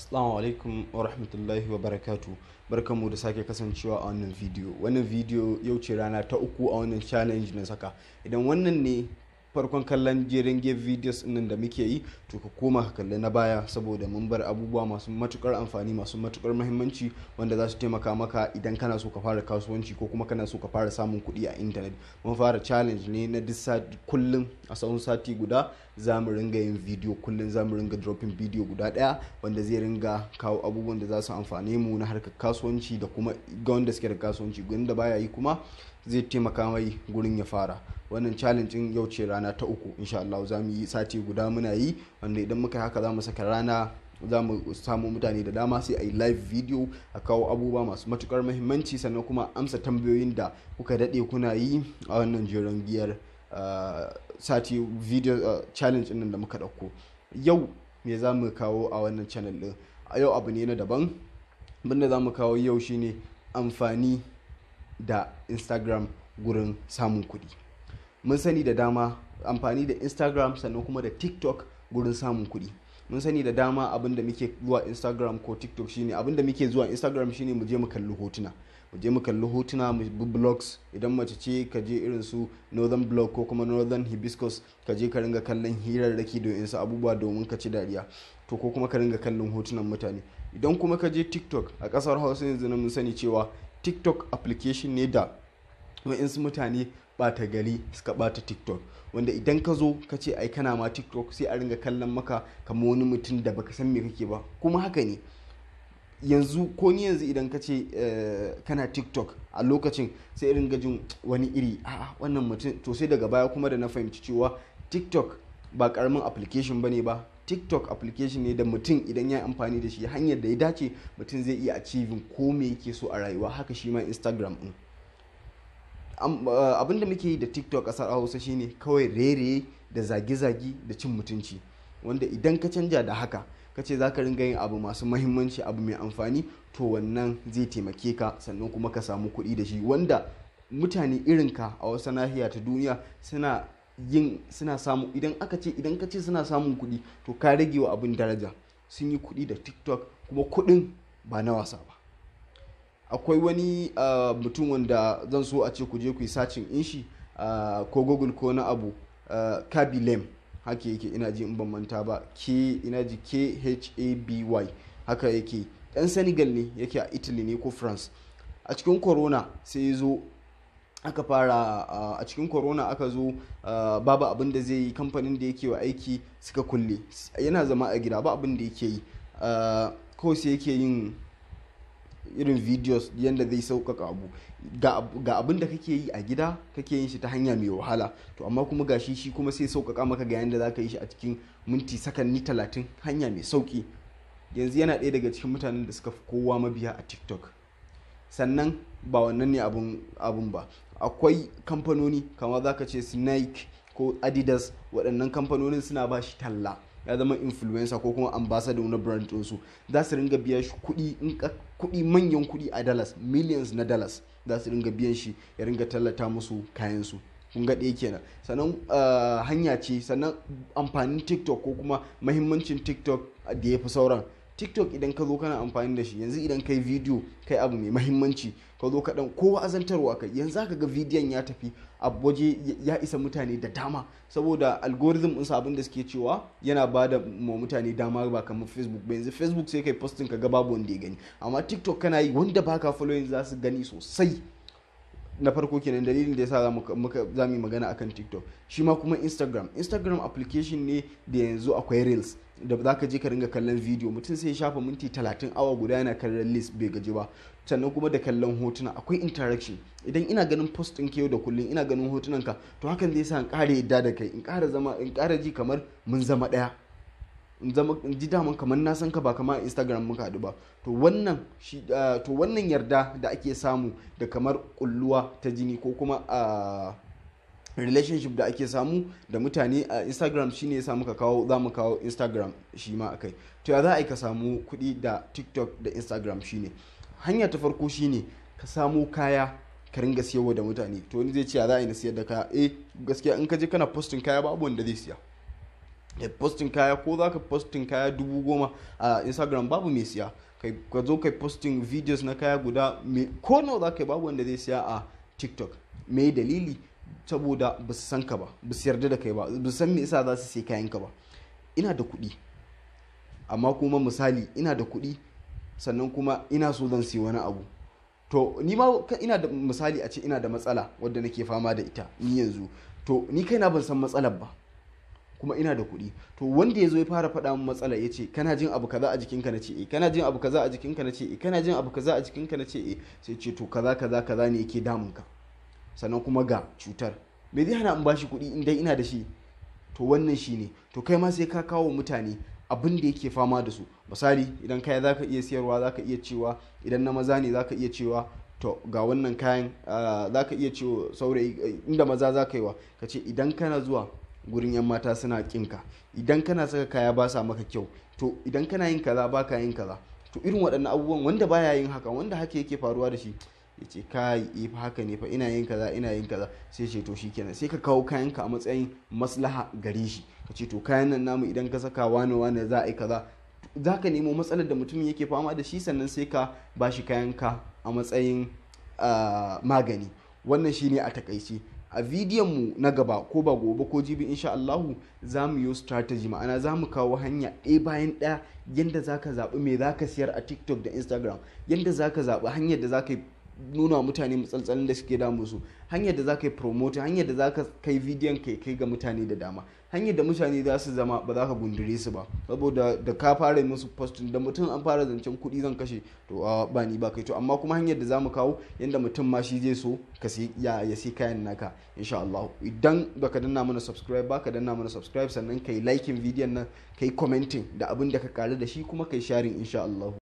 Assalamu alaikum wa rahmatullahi wa barakatu. Barkanmu da sake kasancewa a wannan video. Wannan video yau ce rana ta uku a wannan challenge na saka. Idan wannan ne farkon kallon jerin game videos nan da muke yi, to ka koma ka kalli na baya saboda mun bar abubuwa masu matukar amfani, masu matukar muhimmanci wanda za su taimaka maka idan kana so ka fara kasuwanci ko kuma kana so ka fara samun kuɗi a internet. Mun fara challenge ne na duk sati, kullum a tsawon sati guda za mu ringa yin video, kullum za mu ringa dropping video guda ɗaya wanda zai ringa kawo abubuwan da za su amfane mu na harkar kasuwanci da kuma ga wanda suke da kasuwanci, wanda baya yi kuma zai taimaka mai gurin ya fara. Wannan challenge din yau ce rana ta uku, insha Allah za mu yi sati guda muna yi, wanda idan muka yi haka za mu saka rana, za mu samu mutane da dama sai a yi live video a kawo abubuwa masu matukar muhimmanci, sannan kuma amsa tambayoyin da kuka daɗe kuna yi a wannan jeron giyar sati video challenge din da muka ɗauko. Yau me za mu kawo a wannan channel din? A yau abu ne na daban. Abinda za mu kawo yau shine amfani da Instagram gurin samun kuɗi. Mun sani da dama amfani da Instagram sannan kuma da TikTok gurin samun kuɗi. Mun sani da dama abinda muke zuwa Instagram ko TikTok shine, abinda muke zuwa Instagram shine mu je mu kalli hotuna. Mu je mu kalli hotuna, mu bi blogs. Idan mace ce ka je irin su Northern Blog ko kuma Northern Hibiscus, ka je ka ringa kallon hirarraki da insu abubuwa domin ka ci dariya. To ko kuma ka ringa kallon hotunan mutane. Idan kuma ka je TikTok, a kasar Hausa yanzu mun sani cewa TikTok application ne da wa'insu mutane bata gari suka bata TikTok, wanda idan ka zo ka ce ai kana ma TikTok sai a ringa kallon maka kamar wani mutum da baka san me kake ba. Kuma haka ne. Yanzu ko ni yanzu idan ka ce kana TikTok a lokacin sai irin gajin wani iri, a'a wannan mutum, to sai daga baya kuma da na fahimci cewa TikTok ba karamin application bane ba. TikTok application ne da mutum idan ya yi amfani da shi hanyar da ya dace, mutum zai iya achieving ko me yake so a rayuwa. Haka shi ma Instagram din. Abinda muke yi da TikTok kasar Hausa shine kawai rere da zage-zage da cin mutunci, wanda idan ka canja da haka ka ce za ka ringa yin abu masu mahimmanci, abu mai amfani, to wannan zai taimake ka sannan kuma ka samu kuɗi da shi, wanda mutane irinka a wasu nahiya ta duniya suna samu. Idan ka ce suna samun kuɗi, to ka rage wa abin daraja. Sun yi kuɗi da TikTok kuma kuɗin ba na wasa ba. Akwai wani mutum wanda zan so a ce ku je ku yi searching in shi ko Google ko na abu, Khaby Lame haka yake, ina ji in ban manta ba, Khaby haka yake. Ɗan Senegal ne, yake a Italy ne ko France. A cikin corona sai ya zo aka fara a cikin corona aka zo babu abin da zai yi, kamfanin da yake wa aiki suka kulle, yana zama a gida ba abin da yake yi, kawai sai yake yin irin videos yadda zai sauƙaƙa abu. Ga abin da kake yi a gida kake yin shi ta hanya mai wahala, to amma kuma gashi shi kuma sai sauƙaƙa maka ga yadda za ka yi shi a cikin minti sakanni 30, hanya mai sauƙi. Yanzu yana ɗaya daga cikin mutanen da suka fi kowa mabiya a TikTok. Sannan ba wannan ne abun ba, akwai kamfanoni kamar za ka ce Nike ko Adidas, waɗannan kamfanonin suna ba shi talla, ya zama influencer ko kuma ambassador na brand ɗinsu. Za su ringa biya shi kuɗi, manyan kuɗi a dollars, millions na dollars za su ringa biyan shi ya ringa tallata musu kayansu. Kun ga ɗaya kenan. Sannan hanya ce, sannan amfanin TikTok ko kuma mahimmancin TikTok da ya fi sauran. TikTok idan ka zo kana amfani da shi, yanzu idan kai video kai abu mai mahimmanci, ka zo ka dan kowa azantarwa kai, yanzu aka ga bidiyon ya tafi a waje ya isa mutane da dama, saboda algorithm ɗinsa abin da suke cewa yana ba da mutane dama ba kamar Facebook ba. Yanzu Facebook sai kai posting ka ga babu wanda ya gani, amma TikTok kana yi wanda baka following za su gani sosai. Na farko kenan dalilin da yasa za mu yi magana akan TikTok. Shi ma kuma Instagram application ne da yanzu akwai Reels da za ka je ka ringa kallon video, mutum sai ya shafa minti 30 awa guda yana kallon list bai gaji ba. Sannan kuma da kallon hotuna akwai interaction. Idan ina ganin post ɗin yau da kullum, ina ganin hotunanka, to hakan zai sa in ƙara yadda da kai, in ƙara ji kamar mun zama ɗaya, in ji daman kamar na san ka ba kamar Instagram muka haɗu ba. To wannan yarda da ake samu da kamar kulluwa ta jini ko kuma relationship da ake samu da mutane a Instagram shine yasa za mu kawo Instagram shi ma akai. To ya za a yi ka samu kuɗi da TikTok da Instagram? Shine hanya ta farko shine ka samu kaya ka ringa siyarwa da mutane. To wani zai ce ya za a yi na siyar da kaya? Gaskiya in ka je kana posting kaya babu wanda zai siya. posting kaya, ko za ka posting kaya 10,000 a Instagram babu mai siya. Ka zo kai posting videos na kaya guda ko nawa za ka yi, babu wanda zai siya a TikTok. Me dalili? Saboda ba su san ka ba, ba su yarda da kai ba, ba su san me yasa za su sai kayan ka ba. Ina da kuɗi, amma kuma misali ina da kuɗi sannan kuma ina so zan siya wani abu, to ni ma ina da misali a ce ina da matsala wadda nake fama da ita ni yanzu, to ni kaina ban san matsalar ba kuma ina da kuɗi. To wanda ya zo ya fara faɗa min matsala, ya ce kana jin abu kaza a jikinka, na ce kana jin abu kaza a jikinka, na ce kana jin abu kaza a jikinka, na ce sai ce to kaza kaza kaza ne yake damunka, sannan kuma ga cutar. Me zai hana in bashi kuɗi in dai ina da shi? To wannan shi ne. To kai ma sai ka kawo mutane abin da yake fama da su. Misali idan kaya za ka iya siyarwa, za ka iya cewa idan na maza ne za ka iya cewa to ga wannan kayan, za ka iya cewa saurayi inda maza za ka yi wa, ka ce idan kana zuwa gurin yan mata suna kinka, idan kana saka kaya ba sa maka kyau, to idan kana yin kaza ba ka yin kaza. To irin waɗannan abubuwan wanda baya yin haka, wanda haka yake faruwa da shi, ya ce kai fa haka ne fa, ina yin kaza ina yin kaza, sai ce to shikenan, sai ka kawo kayanka a matsayin maslaha gare shi, ka ce to kayan nan namu idan ka saka wane za a yi kaza. Za ka nemo matsalar da mutumin yake fama da shi, sannan sai ka ba shi kayanka a matsayin magani. Wannan shine a takaice. A bidiyon mu na gaba, ko ba gobe ko jibi insha Allahu, za mu yi strategy, ma'ana za mu kawo hanya ɗaya bayan ɗaya yadda za ka zaɓi me za ka siyar a TikTok da Instagram, yadda za ka zaɓi hanyar da za ka nuna wa mutane matsaltsalin da suke damu su, hanyar da za ka yi promote, hanyar da za ka kai bidiyon kai ga mutane da dama, hanyar da mutane za su zama ba za ka gundure su ba. Saboda da ka fara musu posting da mutum an fara zancen kuɗi zan kashe, to ba ni ba kai. To amma kuma hanyar da za mu kawo yadda mutum ma shi zai so ka ya sai kayan naka insha Allah. Idan baka danna mana subscribe ba, ka danna mana subscribe, sannan kai liking bidiyon nan, kai commenting da abin da ka karu da shi, kuma kai sharing insha Allah.